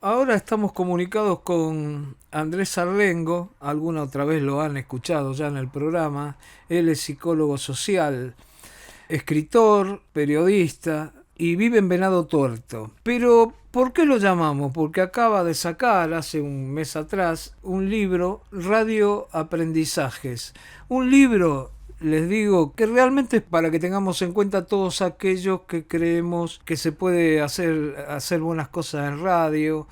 ahora estamos comunicados con Andrés Arlengo, alguna otra vez lo han escuchado ya en el programa. Él es psicólogo social, escritor, periodista y vive en Venado Tuerto. Pero, ¿por qué lo llamamos? Porque acaba de sacar hace un mes atrás un libro, Radio Aprendizajes. Un libro, les digo, que realmente es para que tengamos en cuenta todos aquellos que creemos que se puede hacer buenas cosas en radio,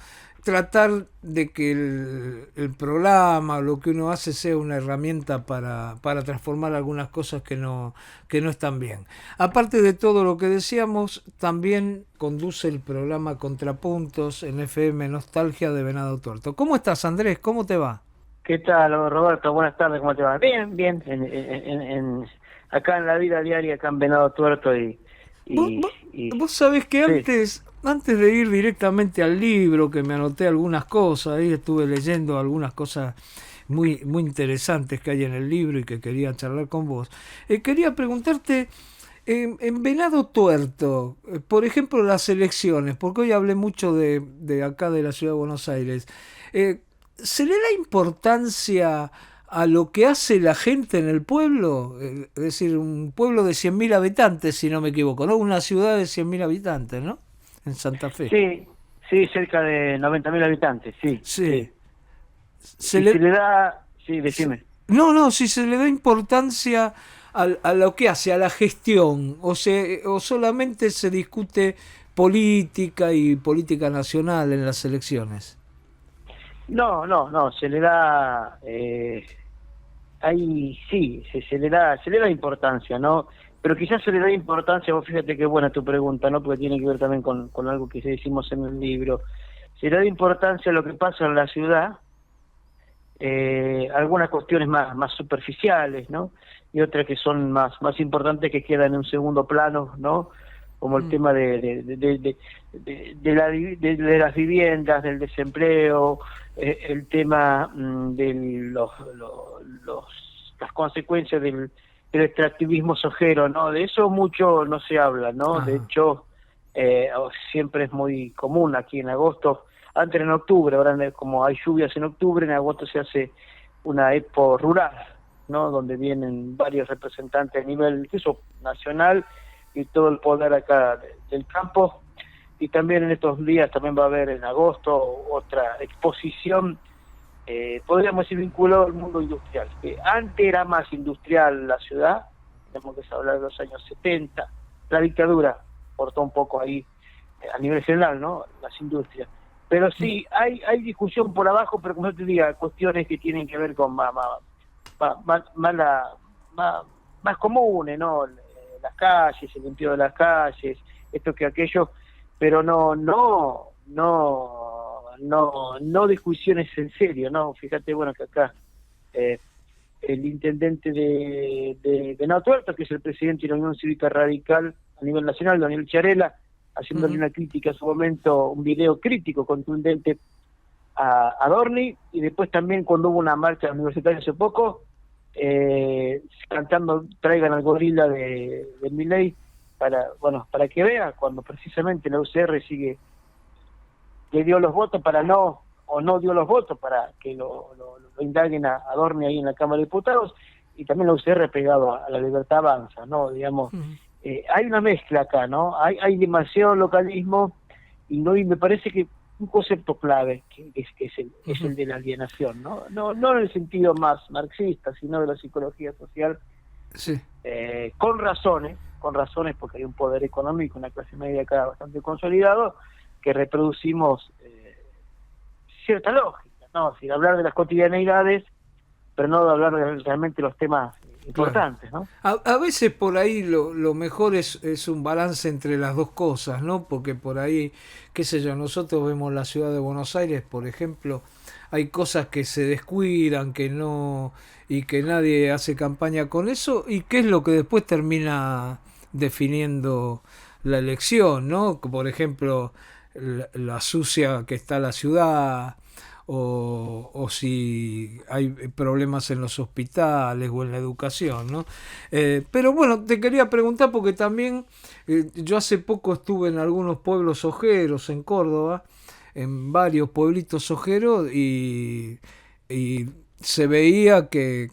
tratar de que el programa, lo que uno hace, sea una herramienta para transformar algunas cosas que no están bien. Aparte de todo lo que decíamos, también conduce el programa Contrapuntos en FM Nostalgia de Venado Tuerto. ¿Cómo estás, Andrés? ¿Cómo te va? ¿Qué tal, Roberto? Buenas tardes, ¿cómo te va? Bien, bien. Acá en la vida diaria, acá en Venado Tuerto Vos, y, vos, y vos sabés que sí, antes de ir directamente al libro, que me anoté algunas cosas, ahí estuve leyendo algunas cosas muy interesantes que hay en el libro y que quería charlar con vos. Quería preguntarte, en Venado Tuerto, por ejemplo, las elecciones, porque hoy hablé mucho de acá de la ciudad de Buenos Aires, eh, ¿se le da importancia a lo que hace la gente en el pueblo? Es decir, un pueblo de 100.000 habitantes, si no me equivoco, ¿no? Una ciudad de 100.000 habitantes, ¿no? En Santa Fe. sí, sí, cerca de 90.000 habitantes, sí, Sí. sí. Se Y se le, le da, sí, se- decime. no, si se le da importancia a lo que hace, a la gestión, o solamente se discute política y política nacional en las elecciones. No, se le da, ahí sí, se le da importancia, ¿no? Pero quizás se le da importancia, vos fíjate qué buena tu pregunta, ¿no? Porque tiene que ver también con algo que decimos en el libro. Se le da importancia a lo que pasa en la ciudad, algunas cuestiones más superficiales, ¿no? Y otras que son más importantes que quedan en un segundo plano, ¿no? Como el Mm. tema de las viviendas, del desempleo, el tema de las consecuencias del extractivismo sojero, ¿no? De eso mucho no se habla, ¿no? De Ajá. hecho, siempre es muy común aquí en agosto, antes en octubre, ahora como hay lluvias en octubre, en agosto se hace una expo rural, ¿no? Donde vienen varios representantes a nivel incluso nacional y todo el poder acá del campo. Y también en estos días también va a haber en agosto otra exposición, podríamos decir vinculado al mundo industrial, que antes era más industrial la ciudad, tenemos que hablar de los años 70, la dictadura cortó un poco ahí a nivel general, ¿no? Las industrias. Pero sí, hay discusión por abajo, pero como yo te diga, cuestiones que tienen que ver con más, más comunes, ¿no? Las calles, el limpio de las calles, esto que aquello, pero no discusiones en serio, ¿no? Fíjate, bueno, que acá eh, el intendente de Venado Tuerto, que es el presidente de la Unión Cívica Radical a nivel nacional, Daniel Chiarella, haciéndole Ujú. una crítica en su momento, un video crítico contundente a Dorni, y después también cuando hubo una marcha universitaria hace poco, cantando Traigan al gorila de Milei, para que vea, cuando precisamente la UCR le dio los votos para no, o no dio los votos para que lo indaguen a Dorni ahí en la Cámara de Diputados, y también la UCR pegado a la Libertad Avanza, ¿no? Digamos, hay una mezcla acá, ¿no? Hay demasiado localismo, y me parece que un concepto clave es Ujú. el de la alienación, ¿no? No en el sentido más marxista, sino de la psicología social, Sí. con razones porque hay un poder económico, una clase media acá bastante consolidado, que reproducimos cierta lógica, ¿no? Sin hablar de las cotidianeidades, pero no de hablar de realmente los temas Claro. importantes, ¿no? A veces por ahí lo mejor es un balance entre las dos cosas, ¿no? Porque por ahí, qué sé yo, nosotros vemos la ciudad de Buenos Aires, por ejemplo, hay cosas que se descuidan, que no, y que nadie hace campaña con eso, y qué es lo que después termina definiendo la elección, ¿no? Por ejemplo, la sucia que está la ciudad, o si hay problemas en los hospitales o en la educación, ¿no? Pero bueno, te quería preguntar porque también yo hace poco estuve en algunos pueblos ojeros en Córdoba, en varios pueblitos ojeros y se veía que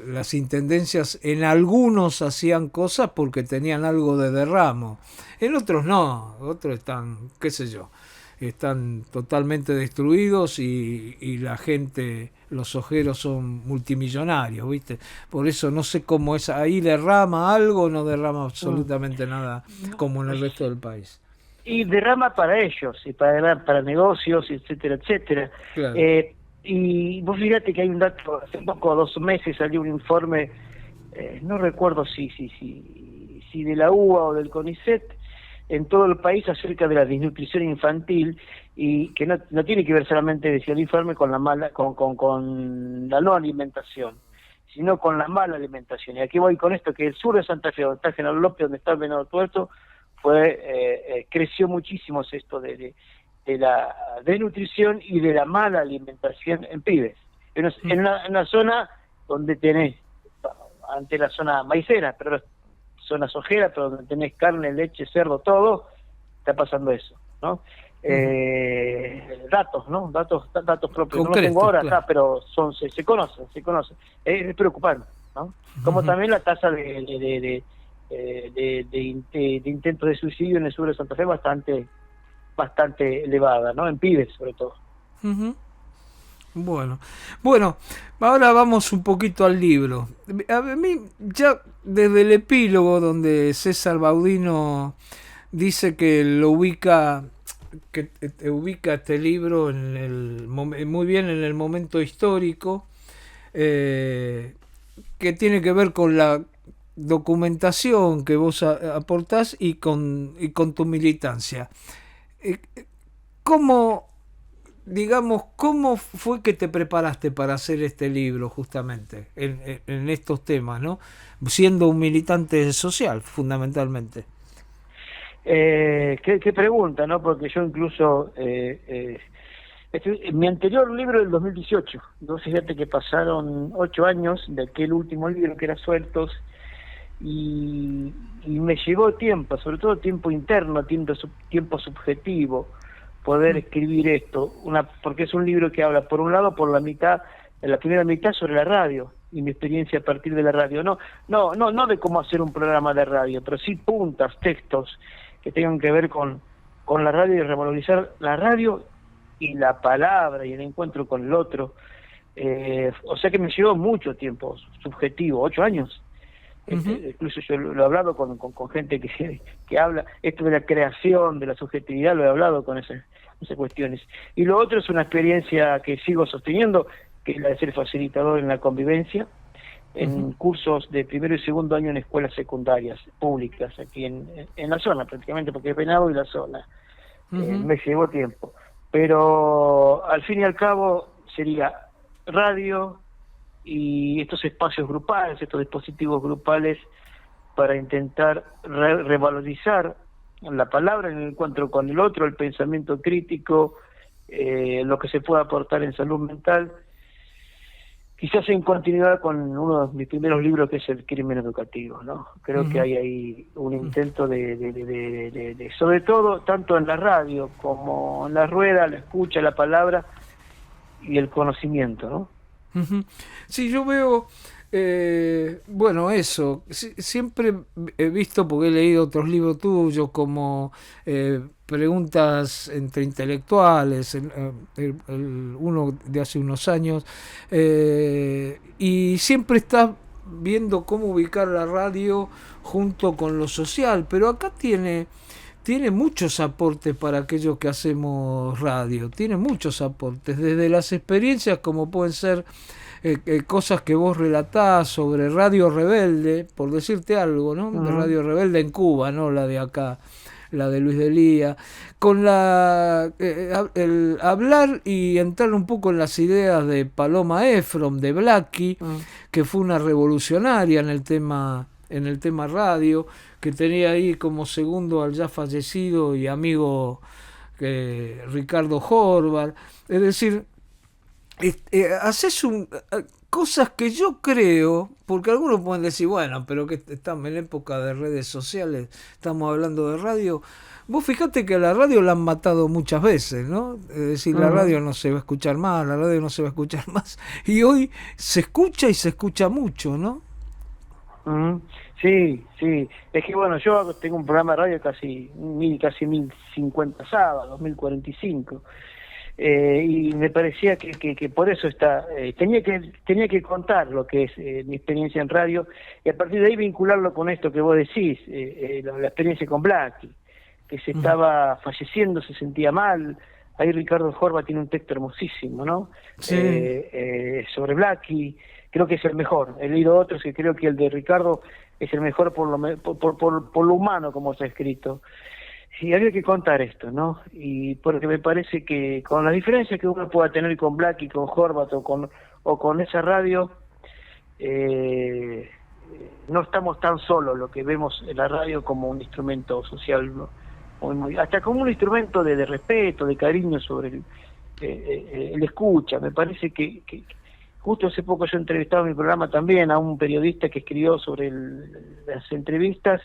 las intendencias en algunos hacían cosas porque tenían algo de derramo, en otros no, otros están, qué sé yo, están totalmente destruidos y la gente, los ojeros son multimillonarios, ¿viste? Por eso no sé cómo es, ahí derrama algo, no derrama absolutamente nada como en el resto del país. Y derrama para ellos, y para negocios, etcétera, etcétera. Claro. Y vos fíjate que hay un dato, hace poco, 2 meses, salió un informe, no recuerdo si de la UBA o del CONICET, en todo el país acerca de la desnutrición infantil, y que no tiene que ver solamente, decía el informe, con la mala, con la no alimentación, sino con la mala alimentación. Y aquí voy con esto, que el sur de Santa Fe, donde está General López, donde está el Venado Tuerto, creció muchísimo esto de la desnutrición y de la mala alimentación en pibes. En una zona donde tenés, ante la zona maicera, pero zona sojera, pero donde tenés carne, leche, cerdo, todo, está pasando eso, ¿no? Datos, ¿no? Datos propios. Concreto, no los tengo ahora claro. acá, pero se conocen. Es preocupante, ¿no? Como también la tasa de intentos de suicidio en el sur de Santa Fe bastante elevada, ¿no? En pibes, sobre todo. Uh-huh. Bueno, ahora vamos un poquito al libro. A mí, ya desde el epílogo, donde César Baudino dice que ubica este libro muy bien en el momento histórico, que tiene que ver con la documentación que vos aportás y con tu militancia. ¿Cómo, digamos, cómo fue que te preparaste para hacer este libro justamente en estos temas, ¿no? Siendo un militante social, fundamentalmente. Qué pregunta, ¿no? Porque yo incluso mi anterior libro del 2018, entonces fíjate que pasaron 8 años de aquel último libro que era Sueltos, y me llevó tiempo, sobre todo tiempo interno, tiempo subjetivo, poder escribir esto, porque es un libro que habla, por un lado, en la primera mitad, sobre la radio y mi experiencia a partir de la radio, no de cómo hacer un programa de radio, pero sí puntas, textos que tengan que ver con la radio y revalorizar la radio y la palabra y el encuentro con el otro. O sea que me llevó mucho tiempo subjetivo, 8 años. Incluso yo lo he hablado con gente que habla esto de la creación, de la subjetividad, lo he hablado con esas cuestiones. Y lo otro es una experiencia que sigo sosteniendo, que es la de ser facilitador en la convivencia, en cursos de primero y segundo año en escuelas secundarias públicas, aquí en la zona prácticamente, porque es Venado y la zona. Me llevó tiempo. Pero al fin y al cabo sería radio y estos espacios grupales, estos dispositivos grupales, para intentar revalorizar la palabra en el encuentro con el otro, el pensamiento crítico, lo que se puede aportar en salud mental, quizás en continuidad con uno de mis primeros libros, que es El crimen educativo, ¿no? Creo que hay ahí un intento de sobre todo, tanto en la radio como en la rueda, la escucha, la palabra y el conocimiento, ¿no? Sí, yo veo, bueno, eso, siempre he visto, porque he leído otros libros tuyos, como preguntas entre intelectuales, uno de hace unos años, y siempre estás viendo cómo ubicar la radio junto con lo social, pero acá tiene muchos aportes para aquellos que hacemos radio, tiene muchos aportes, desde las experiencias como pueden ser cosas que vos relatás sobre Radio Rebelde, por decirte algo, ¿no? De Radio Rebelde en Cuba, no la de acá, la de Luis Delía, con el hablar y entrar un poco en las ideas de Paloma Efron, de Blackie, que fue una revolucionaria en el tema radio, que tenía ahí como segundo al ya fallecido y amigo Ricardo Horvath. Es decir, cosas que yo creo, porque algunos pueden decir, bueno, pero que estamos en época de redes sociales, estamos hablando de radio. Vos fijate que a la radio la han matado muchas veces, ¿no? Es decir, la Ujú, radio no se va a escuchar más, la radio no se va a escuchar más. Y hoy se escucha y se escucha mucho, ¿no? ujú. Sí, sí. Es que bueno, yo tengo un programa de radio casi 1050 sábados, 1045. Y me parecía que por eso tenía que contar lo que es mi experiencia en radio, y a partir de ahí vincularlo con esto que vos decís, la experiencia con Blackie, que se Mm. estaba falleciendo, se sentía mal. Ahí Ricardo Jorba tiene un texto hermosísimo, ¿no? Sí. Sobre Blackie. Creo que es el mejor. He leído otros que creo que el de Ricardo es el mejor por lo humano como está escrito. Y había que contar esto, ¿no? Y porque me parece que con las diferencias que uno pueda tener con Blackie, con Horvath o con esa radio, no estamos tan solos lo que vemos en la radio como un instrumento social, ¿no? Hasta como un instrumento de respeto, de cariño sobre el escucha. Me parece que justo hace poco yo he entrevistado en mi programa también a un periodista que escribió sobre las entrevistas,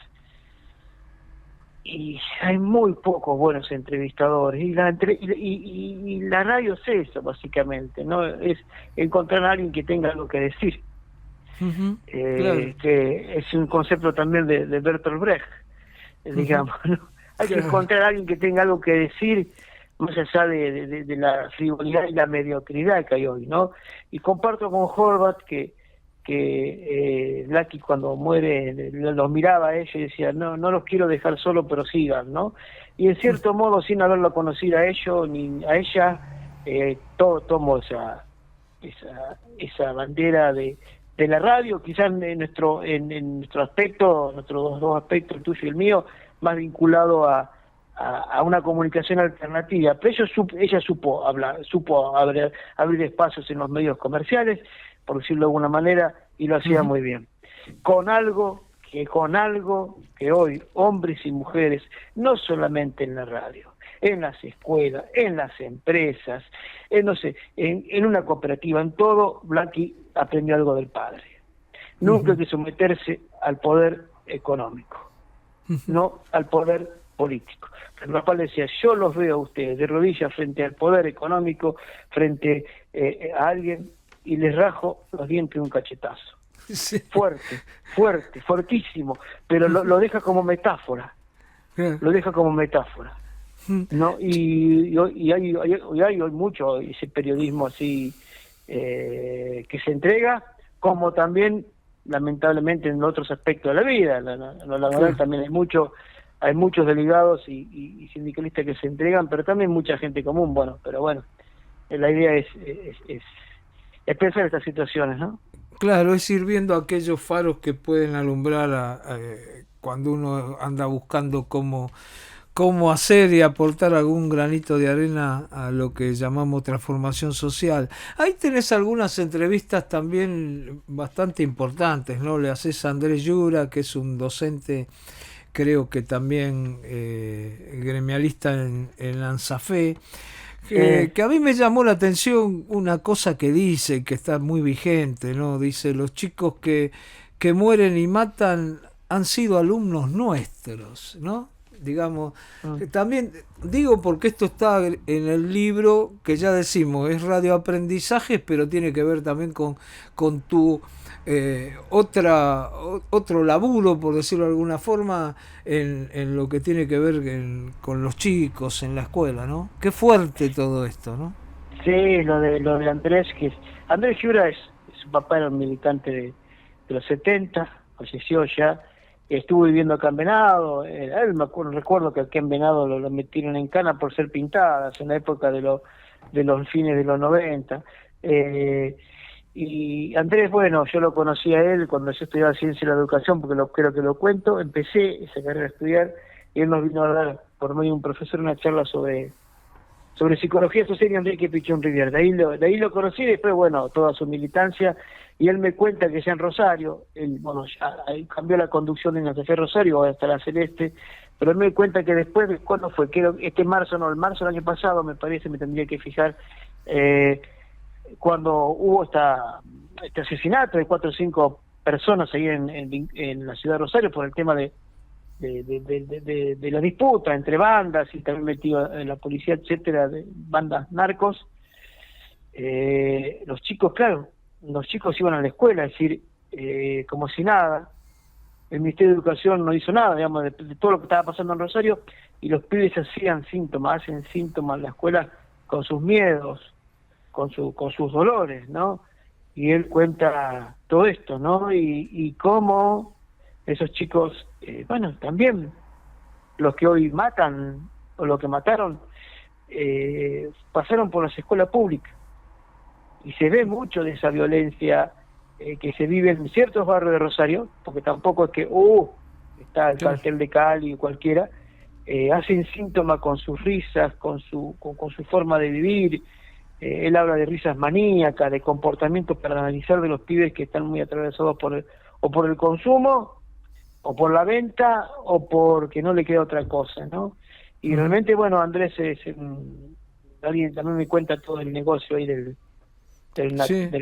y hay muy pocos buenos entrevistadores, y la radio es eso básicamente, ¿no? Es encontrar a alguien que tenga algo que decir, Ujú. Claro. que es un concepto también de Bertolt Brecht, Ujú. digamos, ¿no? Hay que Claro. encontrar a alguien que tenga algo que decir, más allá de la frivolidad y la mediocridad que hay hoy, ¿no? Y comparto con Horvath que Blackie cuando muere los miraba a ellos y decía, no los quiero dejar solo, pero sigan, ¿no? Y en cierto modo, sin haberlo conocido a ellos ni a ella, tomo esa bandera de la radio, quizás en nuestro aspecto, nuestros dos aspectos, el tuyo y el mío, más vinculado a una comunicación alternativa. Pero ella supo hablar, supo abrir espacios en los medios comerciales, por decirlo de alguna manera, y lo hacía Ujú. muy bien. Con algo que hoy hombres y mujeres, no solamente en la radio, en las escuelas, en las empresas, no sé, en una cooperativa, en todo, Blackie aprendió algo del padre. Nunca hay Ujú. que someterse al poder económico, Ujú. no al poder político. Pero papá le decía, yo los veo a ustedes de rodillas frente al poder económico, frente a alguien, y les rajo los dientes de un cachetazo. Sí. Fuerte, fuertísimo, pero lo deja como metáfora, Claro. lo deja como metáfora, Mm. ¿no? Y hay mucho ese periodismo así que se entrega, como también lamentablemente en otros aspectos de la vida, en lo laboral Claro. también hay muchos delegados y sindicalistas que se entregan, pero también mucha gente común. Pero bueno, la idea es pensar estas situaciones, ¿no? Claro, es ir viendo aquellos faros que pueden alumbrar cuando uno anda buscando cómo hacer y aportar algún granito de arena a lo que llamamos transformación social. Ahí tenés algunas entrevistas también bastante importantes, ¿no? Le haces a Andrés Yura, que es un docente, creo que también gremialista en ANSAFE, Sí. que a mí me llamó la atención una cosa que dice, que está muy vigente, ¿no? Dice, los chicos que mueren y matan han sido alumnos nuestros, ¿no? Digamos, Mm. que también digo porque esto está en el libro, que ya decimos, es radioaprendizajes, pero tiene que ver también con tu otro laburo, por decirlo de alguna forma, en lo que tiene que ver con los chicos en la escuela, ¿no? Qué fuerte todo esto, ¿no? Sí, lo de Andrés, Andrés Giura su papá era un militante de los 70, falleció ya, estuvo viviendo acá en Venado. Él recuerdo que aquí en Venado lo metieron en cana por ser pintadas en la época de los fines de los 90. Y Andrés, bueno, yo lo conocí a él cuando yo estudiaba Ciencia de la Educación, porque creo que lo cuento. Empecé esa carrera a estudiar y él nos vino a dar, por medio de un profesor, una charla sobre psicología social, y Enrique Pichón Rivière. De ahí lo conocí, y después, bueno, toda su militancia. Y él me cuenta que ya en Rosario, ahí cambió la conducción en la Café Rosario hasta la Celeste, pero él me cuenta que después, ¿cuándo fue? Que el marzo del año pasado, me parece, me tendría que fijar, cuando hubo este asesinato de 4 o 5 personas ahí en la ciudad de Rosario por el tema de la disputa entre bandas y también metido en la policía, etcétera, de bandas narcos. Los chicos, claro, los chicos iban a la escuela, es decir, como si nada. El Ministerio de Educación no hizo nada, digamos, de todo lo que estaba pasando en Rosario, y los pibes hacen síntomas en la escuela con sus miedos, con sus dolores, ¿no? Y él cuenta todo esto, ¿no? Y cómo esos chicos, bueno, también los que hoy matan, o los que mataron, pasaron por las escuelas públicas. Y se ve mucho de esa violencia que se vive en ciertos barrios de Rosario, porque tampoco es que, está el cartel de Cali o cualquiera, hacen síntoma con sus risas, con su forma de vivir. Él habla de risas maníacas, de comportamientos para analizar de los pibes que están muy atravesados por el consumo, o por la venta, o porque no le queda otra cosa, ¿no? Y realmente, bueno, Andrés alguien también me cuenta todo el negocio ahí del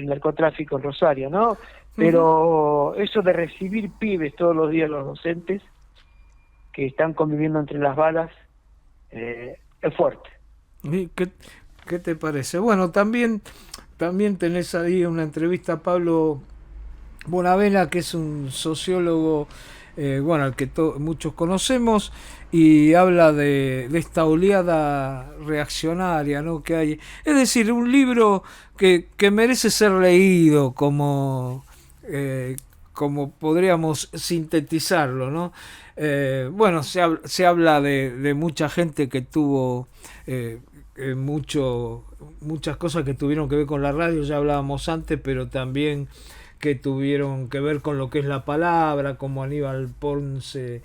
narcotráfico en Rosario, ¿no? Pero eso de recibir pibes todos los días los docentes que están conviviendo entre las balas es fuerte. ¿Y qué te parece? Bueno, también tenés ahí una entrevista a Pablo Bonavena, que es un sociólogo, bueno, al que muchos conocemos, y habla de esta oleada reaccionaria, ¿no?, que hay. Es decir, un libro que merece ser leído, como podríamos sintetizarlo, ¿no? Bueno, se habla de mucha gente que tuvo muchas cosas que tuvieron que ver con la radio, ya hablábamos antes, pero también que tuvieron que ver con lo que es la palabra, como Aníbal Ponce,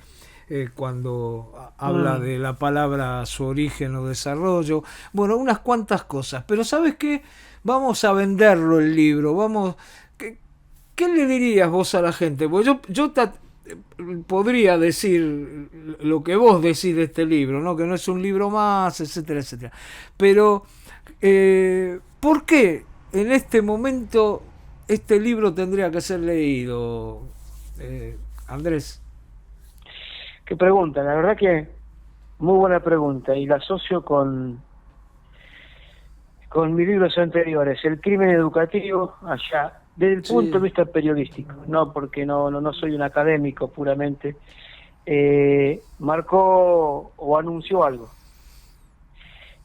cuando habla de la palabra, su origen o desarrollo. Bueno, unas cuantas cosas. Pero ¿sabes qué? Vamos a venderlo el libro. ¿Qué le dirías vos a la gente? Pues yo podría decir lo que vos decís de este libro, ¿no? Que no es un libro más, etcétera, etcétera. Pero, ¿por qué en este momento este libro tendría que ser leído, Andrés? Qué pregunta, la verdad que muy buena pregunta, y la asocio con mis libros anteriores, El crimen educativo, allá, desde el punto de vista periodístico, no porque no soy un académico puramente, marcó o anunció algo.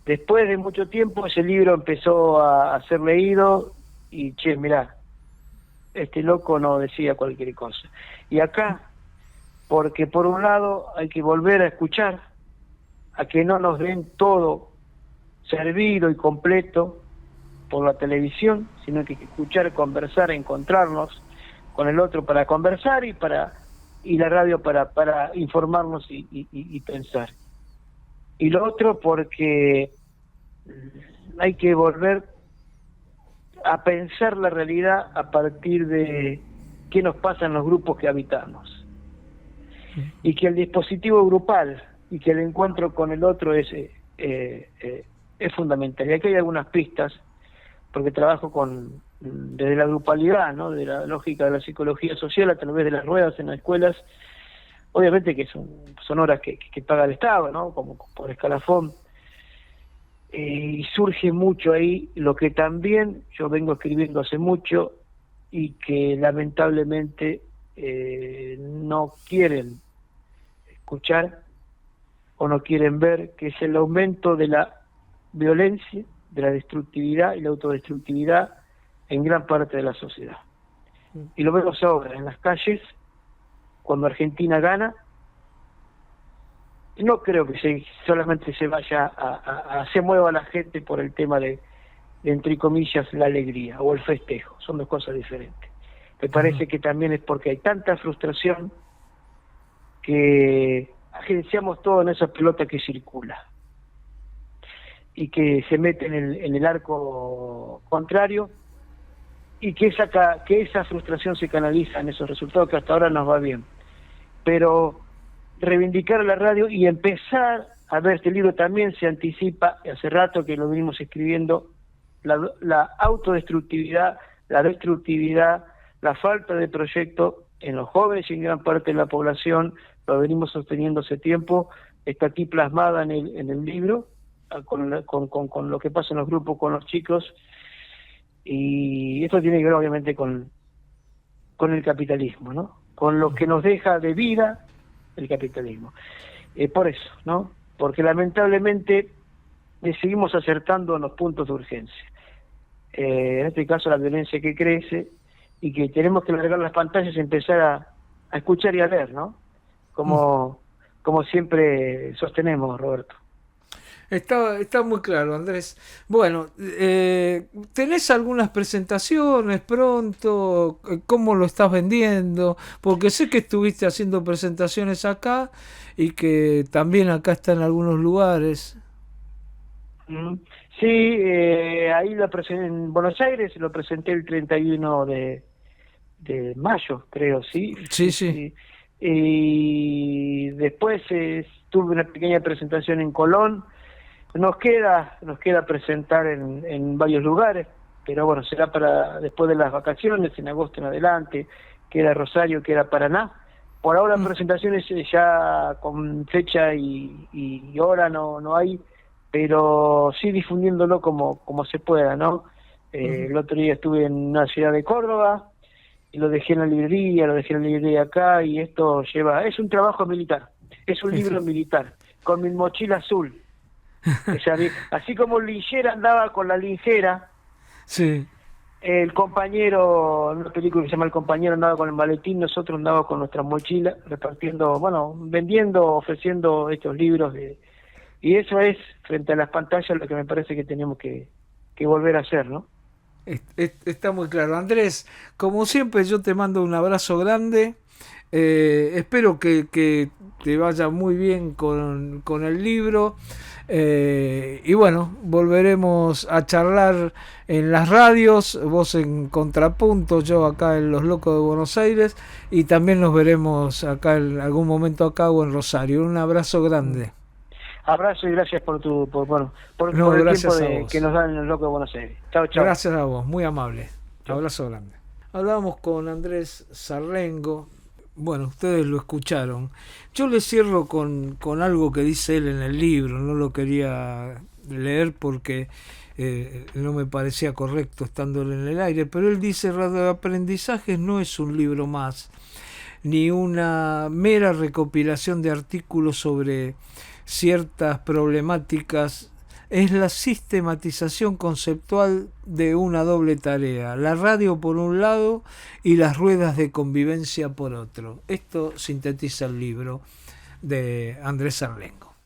Después de mucho tiempo ese libro empezó a ser leído y, mirá, este loco no decía cualquier cosa. Y acá, porque por un lado hay que volver a escuchar, a que no nos den todo servido y completo por la televisión, sino que hay que escuchar, conversar, encontrarnos con el otro para conversar, y la radio para informarnos y pensar. Y lo otro porque hay que volver a pensar la realidad a partir de qué nos pasa en los grupos que habitamos, y que el dispositivo grupal y que el encuentro con el otro es fundamental. Y aquí hay algunas pistas, porque trabajo desde la grupalidad, ¿no?, de la lógica de la psicología social, a través de las ruedas en las escuelas. Obviamente que son horas que paga el Estado, ¿no?, como por escalafón, y surge mucho ahí lo que también yo vengo escribiendo hace mucho y que lamentablemente no quieren escuchar o no quieren ver, que es el aumento de la violencia, de la destructividad y la autodestructividad en gran parte de la sociedad. Y lo vemos ahora en las calles, cuando Argentina gana. No creo que solamente se vaya se mueva la gente por el tema de, entre comillas, la alegría o el festejo. Son dos cosas diferentes. Me parece que también es porque hay tanta frustración que agenciamos todo en esa pelota que circula y que se mete en el arco contrario, y que esa frustración se canaliza en esos resultados que hasta ahora nos va bien. Pero reivindicar la radio y empezar a ver, este libro también se anticipa, hace rato que lo venimos escribiendo, la autodestructividad la destructividad, la falta de proyecto en los jóvenes y en gran parte de la población, lo venimos sosteniendo hace tiempo, está aquí plasmada en el libro, con lo que pasa en los grupos con los chicos, y esto tiene que ver obviamente con el capitalismo, ¿no? Con lo que nos deja de vida el capitalismo. Por eso, ¿no? Porque lamentablemente seguimos acertando en los puntos de urgencia. En este caso la violencia que crece y que tenemos que largar las pantallas y empezar a escuchar y a ver, ¿no? Como siempre sostenemos, Roberto. Está muy claro, Andrés. Bueno, ¿tenés algunas presentaciones pronto? ¿Cómo lo estás vendiendo? Porque sé que estuviste haciendo presentaciones acá y que también acá está en algunos lugares. Sí, ahí lo presenté en Buenos Aires, lo presenté el 31 de mayo, creo, ¿sí? Sí. Y después tuve una pequeña presentación en Colón. Nos queda presentar en varios lugares, pero bueno, será para después de las vacaciones, en agosto en adelante, queda Rosario, queda Paraná. Por ahora presentaciones ya con fecha y hora no hay, pero sí difundiéndolo como se pueda, ¿no? El otro día estuve en una ciudad de Córdoba, y lo dejé en la librería acá, y esto es un trabajo militar, es un libro militar, con mi mochila azul. O sea, así como el linchera andaba con la linchera, sí, el compañero, en una película que se llama El compañero andaba con el maletín, nosotros andábamos con nuestra mochila, repartiendo, vendiendo, ofreciendo estos libros, y eso es, frente a las pantallas, lo que me parece que tenemos que volver a hacer, ¿no? Está muy claro. Andrés, como siempre, yo te mando un abrazo grande. Espero que te vaya muy bien con el libro. Y bueno, volveremos a charlar en las radios, vos en Contrapunto, yo acá en Los Locos de Buenos Aires, y también nos veremos acá en algún momento acá o en Rosario. Un abrazo grande. Abrazo y gracias por No, el gracias tiempo que nos dan en Los Locos de Buenos Aires. Chao. Gracias a vos, muy amable. Chau. Abrazo grande. Hablábamos con Andrés Sarlengo. Bueno, ustedes lo escucharon. Yo le cierro con algo que dice él en el libro. No lo quería leer porque no me parecía correcto estando en el aire, pero él dice: Radioaprendizajes no es un libro más, ni una mera recopilación de artículos sobre ciertas problemáticas. Es la sistematización conceptual de una doble tarea, la radio por un lado y las ruedas de convivencia por otro. Esto sintetiza el libro de Andrés Sarlengo.